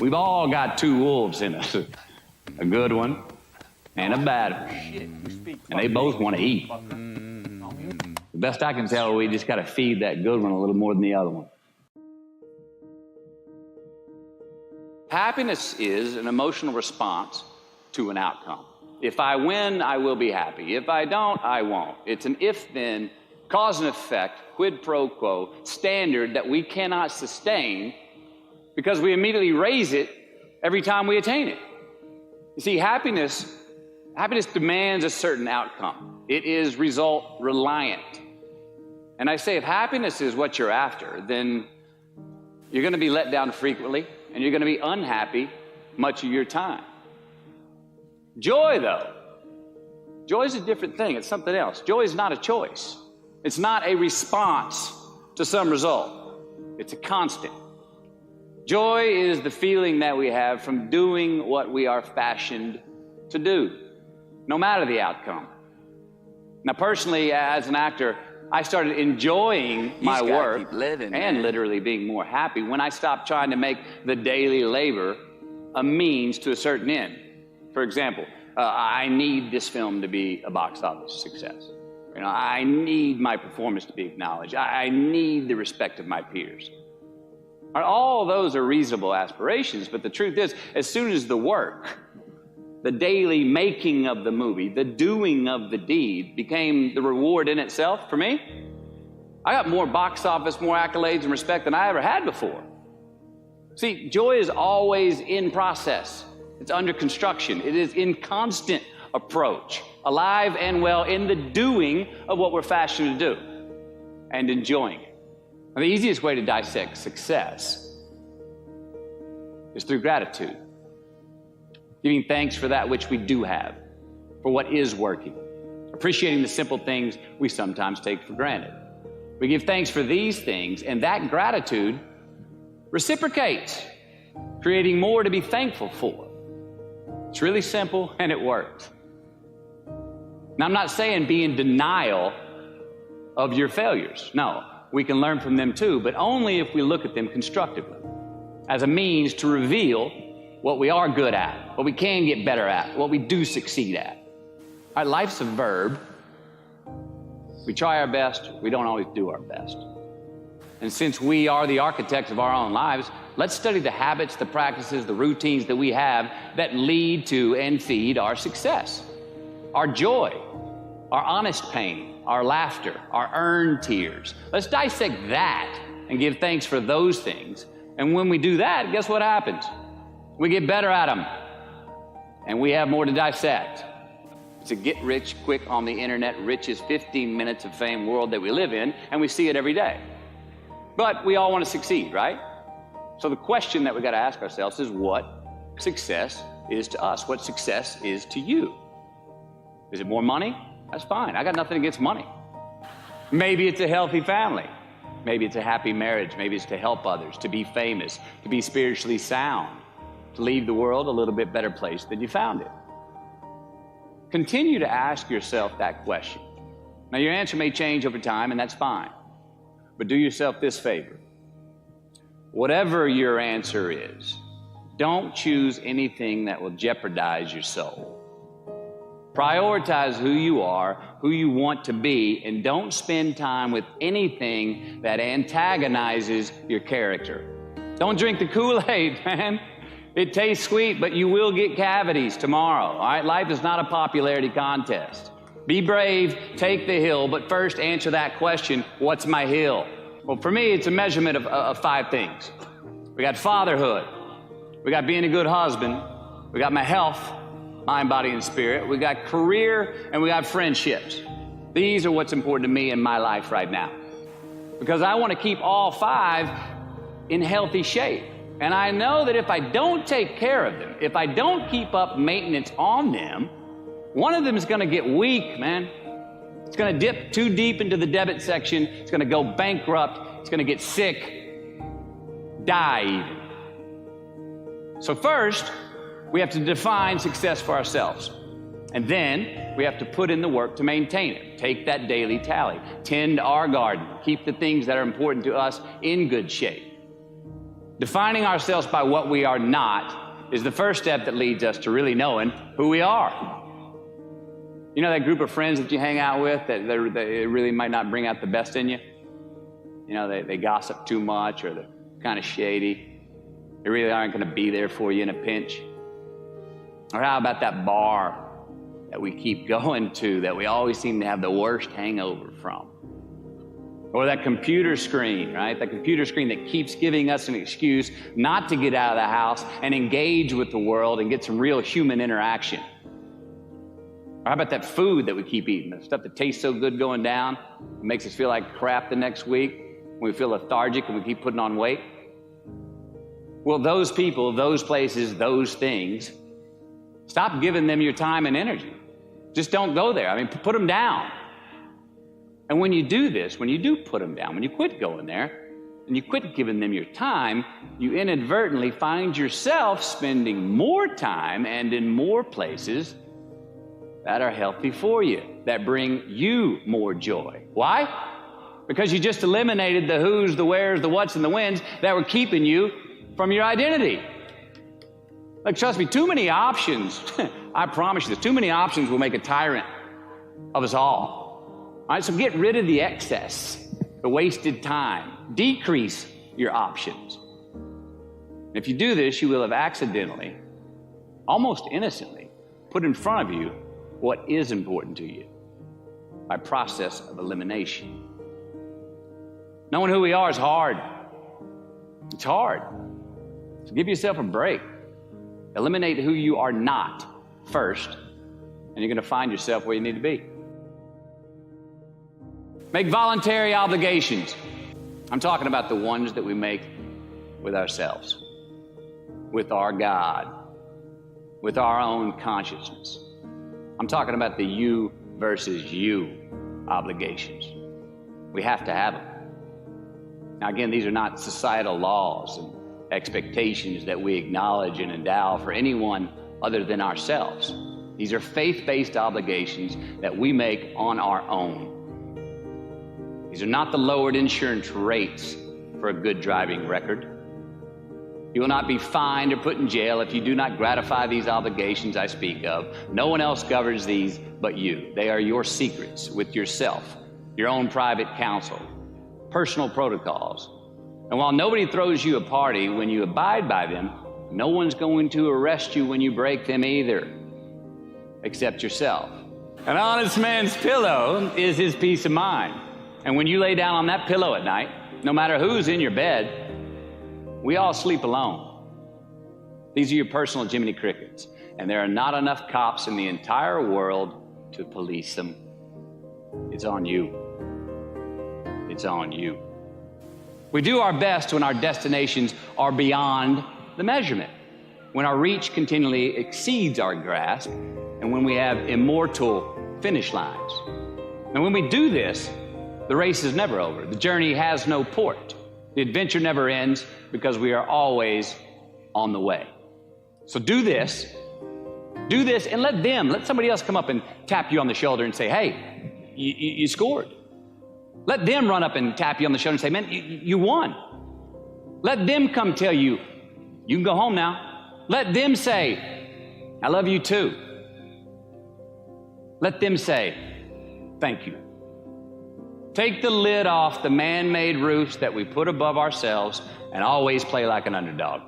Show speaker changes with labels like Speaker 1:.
Speaker 1: We've all got two wolves in us, a good one and a bad one, and they both want to eat. The best I can tell, we just got to feed that good one a little more than the other one. Happiness is an emotional response to an outcome. If I win, I will be happy. If I don't, I won't. It's an if-then, cause and effect, quid pro quo standard that we cannot sustain because we immediately raise it every time we attain it. You see, happiness demands a certain outcome. It is result reliant. And I say, if happiness is what you're after, then you're going to be let down frequently, and you're going to be unhappy much of your time. Joy, though, joy is a different thing. It's something else. Joy is not a choice. It's not a response to some result. It's a constant. Joy is the feeling that we have from doing what we are fashioned to do, no matter the outcome. Now, personally, as an actor, I started enjoying my work and literally being more happy when I stopped trying to make the daily labor a means to a certain end. For example, I need this film to be a box office success. You know, I need my performance to be acknowledged. I need the respect of my peers. All those are reasonable aspirations, but the truth is, as soon as the work, the daily making of the movie, the doing of the deed became the reward in itself for me, I got more box office, more accolades and respect than I ever had before. See, joy is always in process. It's under construction. It is in constant approach, alive and well in the doing of what we're fashioned to do and enjoying it. Now, the easiest way to dissect success is through gratitude. Giving thanks for that which we do have, for what is working. Appreciating the simple things we sometimes take for granted. We give thanks for these things, and that gratitude reciprocates, creating more to be thankful for. It's really simple, and it works. Now, I'm not saying be in denial of your failures. No, we can learn from them too, but only if we look at them constructively, as a means to reveal what we are good at, what we can get better at, what we do succeed at. All right, life's a verb. We try our best, we don't always do our best. And since we are the architects of our own lives, let's study the habits, the practices, the routines that we have that lead to and feed our success, our joy, our honest pain, our laughter, our earned tears. Let's dissect that and give thanks for those things. And when we do that, guess what happens? We get better at them, and we have more to dissect. It's a get-rich-quick on the internet, richest 15 minutes of fame world that we live in, and we see it every day. But we all want to succeed, right? So the question that we got to ask ourselves is what success is to us, what success is to you. Is it more money? That's fine. I got nothing against money. Maybe it's a healthy family. Maybe it's a happy marriage. Maybe it's to help others, to be famous, to be spiritually sound, to leave the world a little bit better place than you found it. Continue to ask yourself that question. Now, your answer may change over time, and that's fine. But do yourself this favor. Whatever your answer is, don't choose anything that will jeopardize your soul. Prioritize who you are, who you want to be, and don't spend time with anything that antagonizes your character. Don't drink the Kool-Aid, man. It tastes sweet, but you will get cavities tomorrow, all right? Life is not a popularity contest. Be brave, take the hill, but first answer that question, what's my hill? Well, for me, it's a measurement of 5 things. We got fatherhood. We got being a good husband. We got my health, mind, body, and spirit. We got career, and we got friendships. These are what's important to me in my life right now. Because I want to keep all 5 in healthy shape. And I know that if I don't take care of them, if I don't keep up maintenance on them, one of them is going to get weak, man. It's going to dip too deep into the debit section. It's going to go bankrupt. It's going to get sick, die even. So first, we have to define success for ourselves. And then we have to put in the work to maintain it. Take that daily tally. Tend our garden. Keep the things that are important to us in good shape. Defining ourselves by what we are not is the first step that leads us to really knowing who we are. You know that group of friends that you hang out with that they really might not bring out the best in you? You know, they gossip too much, or they're kind of shady. They really aren't going to be there for you in a pinch. Or how about that bar that we keep going to that we always seem to have the worst hangover from? Or that computer screen, right? That computer screen that keeps giving us an excuse not to get out of the house and engage with the world and get some real human interaction. Or how about that food that we keep eating, the stuff that tastes so good going down, it makes us feel like crap the next week, when we feel lethargic and we keep putting on weight? Well, those people, those places, those things, stop giving them your time and energy. Just don't go there. I mean, put them down. And when you do this, when you do put them down, when you quit going there, and you quit giving them your time, you inadvertently find yourself spending more time and in more places that are healthy for you, that bring you more joy. Why? Because you just eliminated the who's, the where's, the what's, and the when's that were keeping you from your identity. Like, trust me, too many options, I promise you this, too many options will make a tyrant of us all. All right, so get rid of the excess, the wasted time. Decrease your options. If you do this, you will have accidentally, almost innocently, put in front of you what is important to you by process of elimination. Knowing who we are is hard. It's hard. So give yourself a break. Eliminate who you are not first, and you're going to find yourself where you need to be. Make voluntary obligations. I'm talking about the ones that we make with ourselves, with our God, with our own consciousness. I'm talking about the you versus you obligations. We have to have them. Now, again, these are not societal laws and expectations that we acknowledge and endow for anyone other than ourselves. These are faith-based obligations that we make on our own. These are not the lowered insurance rates for a good driving record. You will not be fined or put in jail if you do not gratify these obligations I speak of. No one else governs these but you. They are your secrets with yourself, your own private counsel, personal protocols. And while nobody throws you a party when you abide by them, no one's going to arrest you when you break them either, except yourself. An honest man's pillow is his peace of mind. And when you lay down on that pillow at night, no matter who's in your bed, we all sleep alone. These are your personal Jiminy Crickets, and there are not enough cops in the entire world to police them. It's on you. It's on you. We do our best when our destinations are beyond the measurement, when our reach continually exceeds our grasp, and when we have immortal finish lines. And when we do this, the race is never over. The journey has no port. The adventure never ends because we are always on the way. So do this, and let somebody else come up and tap you on the shoulder and say, hey, you scored. Let them run up and tap you on the shoulder and say, man, you won. Let them come tell you, you can go home now. Let them say, I love you too. Let them say, thank you. Take the lid off the man-made roofs that we put above ourselves and always play like an underdog.